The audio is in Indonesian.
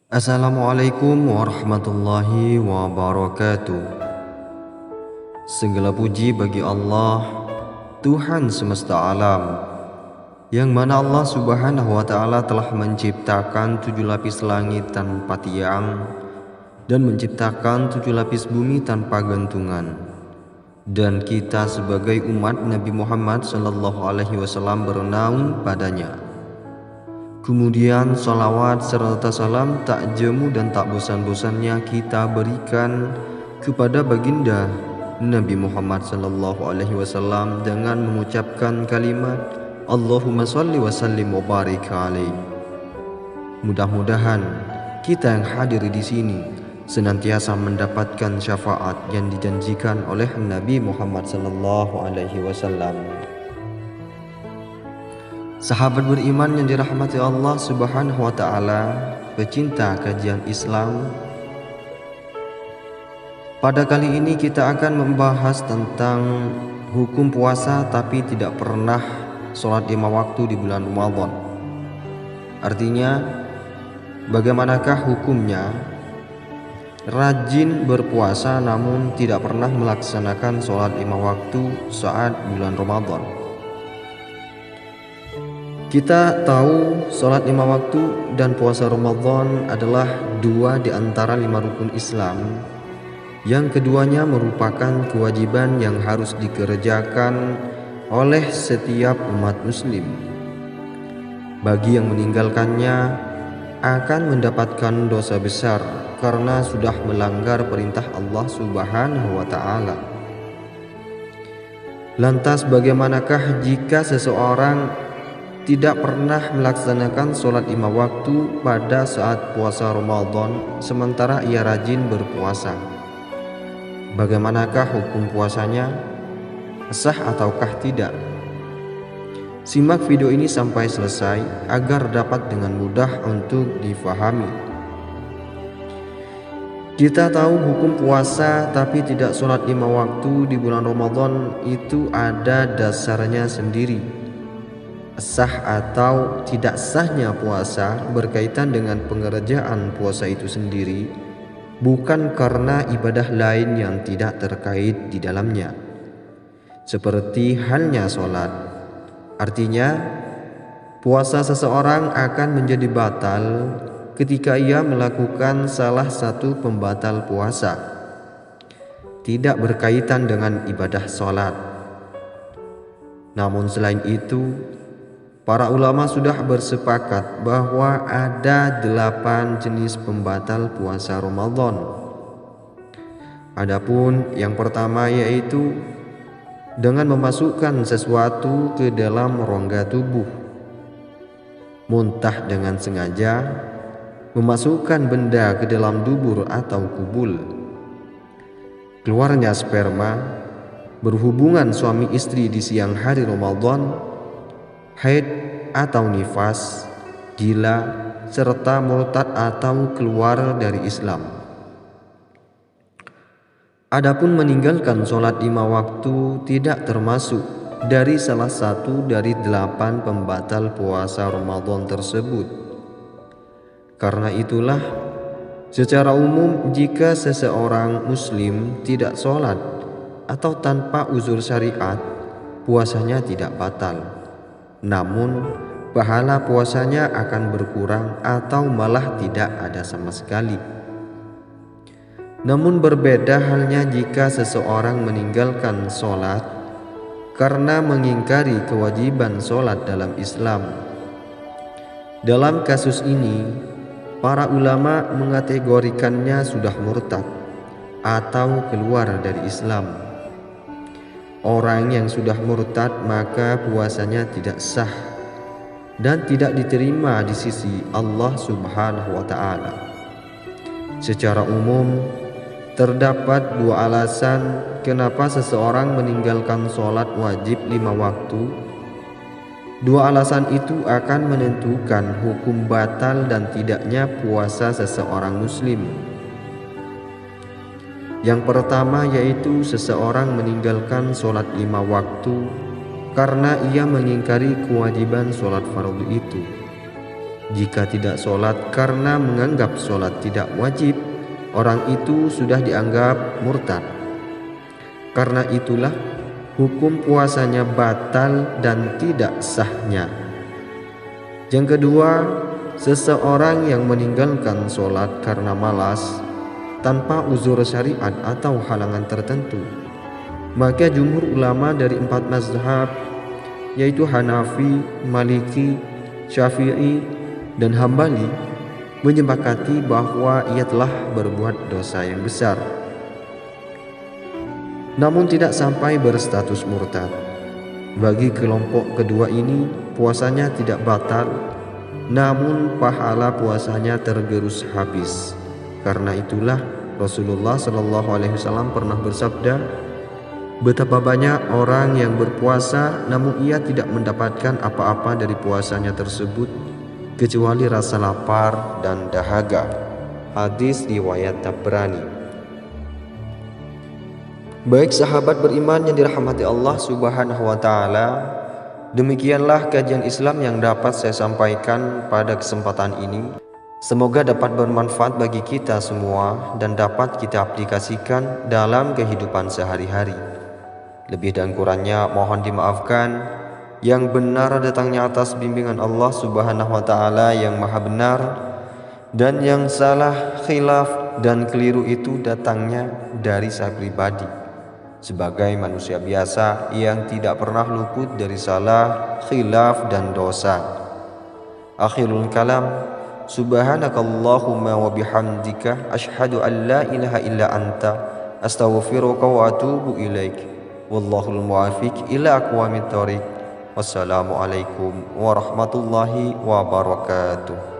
Assalamualaikum warahmatullahi wabarakatuh. Segala puji bagi Allah, Tuhan semesta alam, yang mana Allah subhanahu wa ta'ala telah menciptakan 7 lapis langit tanpa tiang dan menciptakan 7 lapis bumi tanpa gantungan. Dan kita sebagai umat Nabi Muhammad SAW bernaung padanya. Kemudian salawat serta salam tak jemu dan tak bosan-bosannya kita berikan kepada baginda Nabi Muhammad SAW dengan mengucapkan kalimat Allahumma salli wa sallim wa barik alaih. Mudah-mudahan kita yang hadir di sini senantiasa mendapatkan syafaat yang dijanjikan oleh Nabi Muhammad SAW. Sahabat beriman yang dirahmati Allah subhanahu wa ta'ala, pecinta kajian Islam, pada kali ini kita akan membahas tentang hukum puasa tapi tidak pernah sholat 5 waktu di bulan Ramadan. Artinya, bagaimanakah hukumnya rajin berpuasa namun tidak pernah melaksanakan sholat 5 waktu saat bulan Ramadan. Kita tahu sholat 5 waktu dan puasa Ramadan adalah 2 di antara 5 rukun Islam, yang keduanya merupakan kewajiban yang harus dikerjakan oleh setiap umat muslim. Bagi yang meninggalkannya akan mendapatkan dosa besar karena sudah melanggar perintah Allah subhanahu wa ta'ala. Lantas bagaimanakah jika seseorang tidak pernah melaksanakan sholat 5 waktu pada saat puasa Ramadan sementara ia rajin berpuasa? Bagaimanakah hukum puasanya? Sah ataukah tidak? Simak video ini sampai selesai agar dapat dengan mudah untuk difahami. Kita tahu hukum puasa tapi tidak sholat 5 waktu di bulan Ramadan itu ada dasarnya sendiri. Sah atau tidak sahnya puasa berkaitan dengan pengerjaan puasa itu sendiri, bukan karena ibadah lain yang tidak terkait di dalamnya, seperti halnya sholat. Artinya, puasa seseorang akan menjadi batal ketika ia melakukan salah satu pembatal puasa, tidak berkaitan dengan ibadah sholat. Namun selain itu, para ulama sudah bersepakat bahwa ada 8 jenis pembatal puasa Ramadan. Adapun yang pertama yaitu dengan memasukkan sesuatu ke dalam rongga tubuh, muntah dengan sengaja, memasukkan benda ke dalam dubur atau kubul, keluarnya sperma, berhubungan suami istri di siang hari Ramadan, haid atau nifas, gila, serta murtad atau keluar dari Islam. Adapun meninggalkan sholat 5 waktu tidak termasuk dari salah satu dari 8 pembatal puasa Ramadan tersebut. Karena itulah, secara umum jika seseorang muslim tidak sholat atau tanpa uzur syariat, puasanya tidak batal. Namun pahala puasanya akan berkurang atau malah tidak ada sama sekali. Namun berbeda halnya jika seseorang meninggalkan sholat karena mengingkari kewajiban sholat dalam Islam. Dalam kasus ini, para ulama mengategorikannya sudah murtad atau keluar dari Islam. Orang yang sudah murtad maka puasanya tidak sah dan tidak diterima di sisi Allah subhanahu wa ta'ala. Secara umum, terdapat 2 alasan kenapa seseorang meninggalkan sholat wajib 5 waktu. 2 alasan itu akan menentukan hukum batal dan tidaknya puasa seseorang muslim. Yang pertama yaitu seseorang meninggalkan sholat 5 waktu karena ia mengingkari kewajiban sholat fardu itu. Jika tidak sholat karena menganggap sholat tidak wajib, orang itu sudah dianggap murtad. Karena itulah hukum puasanya batal dan tidak sahnya. Yang kedua, seseorang yang meninggalkan sholat karena malas tanpa uzur syariat atau halangan tertentu, maka jumhur ulama dari 4 mazhab yaitu Hanafi, Maliki, Syafi'i, dan Hambali menyepakati bahwa ia telah berbuat dosa yang besar, namun tidak sampai berstatus murtad. Bagi kelompok kedua ini, puasanya tidak batal, namun pahala puasanya tergerus habis. Karena itulah Rasulullah SAW pernah bersabda, betapa banyak orang yang berpuasa namun ia tidak mendapatkan apa-apa dari puasanya tersebut kecuali rasa lapar dan dahaga. Hadis riwayat Tabrani. Baik sahabat beriman yang dirahmati Allah Subhanahu wa taala, demikianlah kajian Islam yang dapat saya sampaikan pada kesempatan ini. Semoga dapat bermanfaat bagi kita semua dan dapat kita aplikasikan dalam kehidupan sehari-hari. Lebih dan kurangnya mohon dimaafkan. Yang benar datangnya atas bimbingan Allah Subhanahu wa taala yang maha benar, dan yang salah, khilaf dan keliru itu datangnya dari saya pribadi sebagai manusia biasa yang tidak pernah luput dari salah, khilaf dan dosa. Akhirul kalam, subhanakallahumma wa bihamdika asyhadu an la ilaha illa anta astaghfiruka wa atubu ilaik. Wallahul muwaffiq ila aqwamit thoriq. Wassalamualaikum warahmatullahi wabarakatuh.